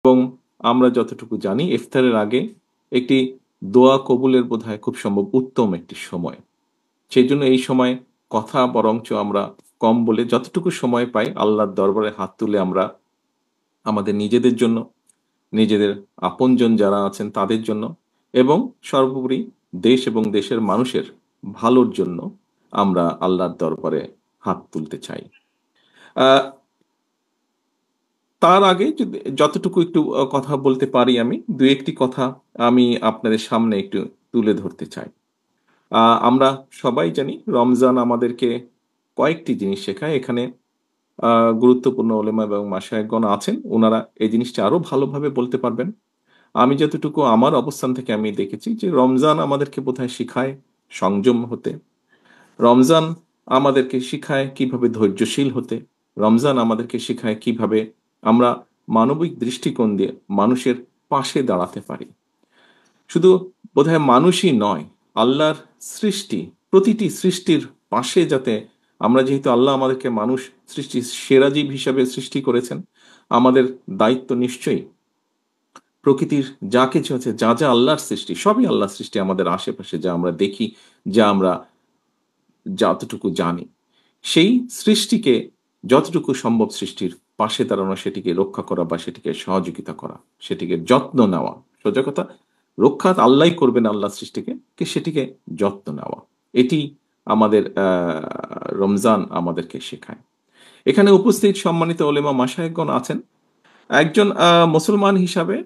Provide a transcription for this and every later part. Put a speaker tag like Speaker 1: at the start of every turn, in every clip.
Speaker 1: এবং আমরা যতটুকু জানি ইফতারের আগে একটি দোয়া কবুলের বোধহয় খুব সম্ভব উত্তম একটি সময়। সেই জন্য এই সময় কথা বরঞ্চ আমরা কম বলে যতটুকু সময় পাই আল্লাহর দরবারে হাত তুলে আমরা আমাদের নিজেদের জন্য, নিজেদের আপনজন যারা আছেন তাদের জন্য এবং সর্বোপরি দেশ এবং দেশের মানুষের ভালোর জন্য আমরা আল্লাহর দরবারে হাত তুলতে চাই। আ তার আগে যদি যতটুকু একটু কথা বলতে পারি আমি, ২-১ টি কথা আমি আপনাদের সামনে একটু তুলে ধরতে চাই। আমরা সবাই জানি রমজান আমাদেরকে কয়েকটি জিনিস শেখায়। এখানে আ গুরুত্বপূর্ণ ওলেমা এবং মাশায়েখগণ আছেন। উনারা এই জিনিসটা আরো ভালোভাবে বলতে পারবেন। আমি যতটুকু আমার অবস্থান থেকে আমি দেখেছি যে রমজান আমাদেরকে বোধহয় শিখায় সংযম হতে। রমজান আমাদেরকে শিখায় কিভাবে ধৈর্যশীল হতে। রমজান আমাদেরকে শিখায় কিভাবে আমরা মানবিক দৃষ্টিকোণ দিয়ে মানুষের পাশে দাঁড়াতে পারি। শুধু বোধহয় মানুষই নয়, আল্লাহর সৃষ্টি, প্রতিটি সৃষ্টির পাশে যাতে আমরা যেহেতু আল্লাহ আমাদেরকে মানুষ সৃষ্টির সেরা জীব হিসাবে সৃষ্টি করেছেন, আমাদের দায়িত্ব নিশ্চয়ই প্রকৃতির যা কিছু আছে, যা, যা আল্লাহর সৃষ্টি, সবই আল্লাহর সৃষ্টি আমাদের আশেপাশে যা আমরা দেখি, যা আমরা যতটুকু জানি। সেই সৃষ্টিকে যতটুকু সম্ভব সৃষ্টির পাশে দাঁড়ানো, সেটিকে রক্ষা করা বা সেটিকে সহযোগিতা করা, সেটিকে যত্ন নেওয়া। সোজা কথা, রক্ষা আল্লাহই করবেন আল্লাহর সৃষ্টিকে, সেটিকে যত্ন নেওয়া। এটি আমাদের রমজান আমাদেরকে শেখায়। এখানে উপস্থিত সম্মানিত ওলেমা মাশায়েখগণ আছেন। একজন মুসলমান হিসাবে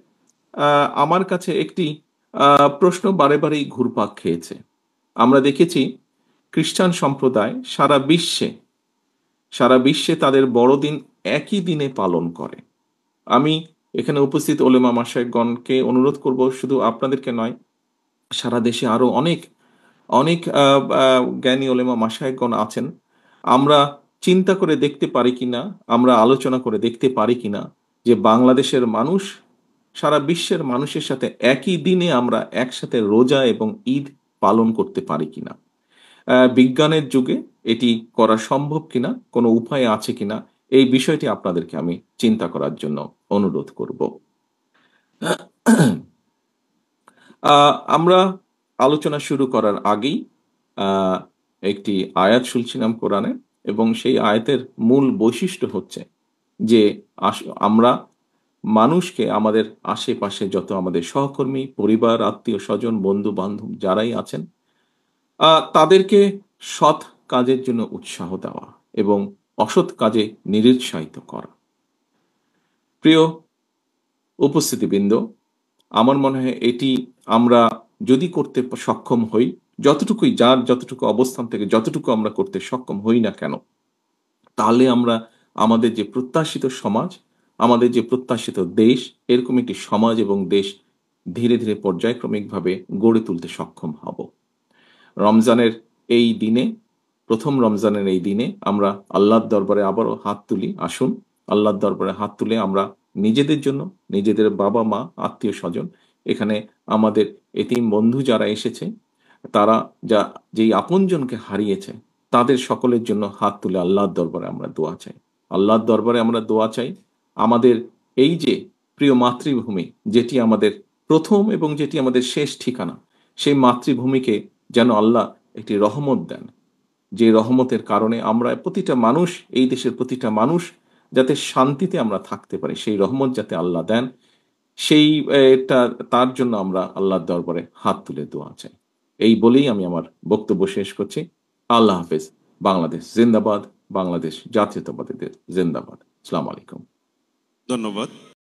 Speaker 1: আ আমার কাছে একটি আ প্রশ্ন বারে, বারেই ঘুরপাক খেয়েছে। আমরা দেখেছি খ্রিস্টান সম্প্রদায় সারা বিশ্বে তাদের বড়দিন একই দিনে পালন করে। আমি এখানে উপস্থিত ওলেমা মাশায়েখগণকে অনুরোধ করব, শুধু আপনাদেরকে নয়, সারা দেশে আরো অনেক, অনেক আ জ্ঞানী ওলেমা মাশায়েখগণ আছেন। আমরা চিন্তা করে দেখতে পারি কিনা, আমরা আলোচনা করে দেখতে পারি কিনা যে বাংলাদেশের মানুষ সারা বিশ্বের মানুষের সাথে একই দিনে আমরা একসাথে রোজা এবং ঈদ পালন করতে পারি কিনা? বিজ্ঞানের যুগে এটি করা সম্ভব কিনা, কোনো উপায় আছে কিনা, এই বিষয়টি আপনাদেরকে আমি চিন্তা করার জন্য অনুরোধ করব। আ আমরা আলোচনা শুরু করার আগেই আ একটি আয়াত শুনছিলাম কোরআনে এবং সেই আয়াতের মূল বৈশিষ্ট্য হচ্ছে যে আস আমরা মানুষকে আমাদের আশেপাশে যত আমাদের সহকর্মী, পরিবার, আত্মীয়স্বজন, বন্ধু-বান্ধব যারাই আছেন তাদেরকে সৎ কাজের জন্য উৎসাহ দেওয়া এবং অসৎ কাজে নিরুৎসাহিত করা। প্রিয় উপস্থিতিবৃন্দ, আমার মনে হয় এটি আমরা যদি করতে সক্ষম হই, যতটুকুই যার যতটুকু অবস্থান থেকে যতটুকু আমরা করতে সক্ষম হই না কেন, তাহলে আমরা আমাদের যে প্রত্যাশিত সমাজ, আমাদের যে প্রত্যাশিত দেশ, এরকম একটি সমাজ এবং দেশ ধীরে, ধীরে পর্যায়ক্রমিকভাবে গড়ে তুলতে সক্ষম হব। রমজানের এই দিনে, ১ম রমজানের এই দিনে আমরা আল্লাহর দরবারে আবারও হাত তুলি। আসুন আল্লাহর দরবারে হাত তুলে আমরা নিজেদের জন্য, নিজেদের বাবা-মা, আত্মীয়স্বজন, এখানে আমাদের এতিম বন্ধু যারা এসেছে, তারা যেই আপনজনকে হারিয়েছে, তাদের সকলের জন্য হাত তুলে আল্লাহর দরবারে আমরা দোয়া চাই। আল্লাহর দরবারে আমরা দোয়া চাই, আমাদের এই যে প্রিয় মাতৃভূমি, যেটি আমাদের ১ম এবং যেটি আমাদের শেষ ঠিকানা, সেই মাতৃভূমিকে যেন আল্লাহ একটি রহমত দেন। যে রহমতের কারণে আমরা প্রতিটা মানুষ, এই দেশের প্রতিটা মানুষ যাতে শান্তিতে আমরা থাকতে পারি, সেই রহমত যাতে আল্লাহ দেন, সেই এটা তার জন্য আমরা আল্লাহর দরবারে হাত তুলে দোয়া চাই। এই বলেই আমি আমার বক্তব্য শেষ করছি। আল্লাহ হাফেজ। বাংলাদেশ জিন্দাবাদ, বাংলাদেশ জাতীয়তাবাদীদের জিন্দাবাদ। আসসালামু আলাইকুম।
Speaker 2: ধন্যবাদ।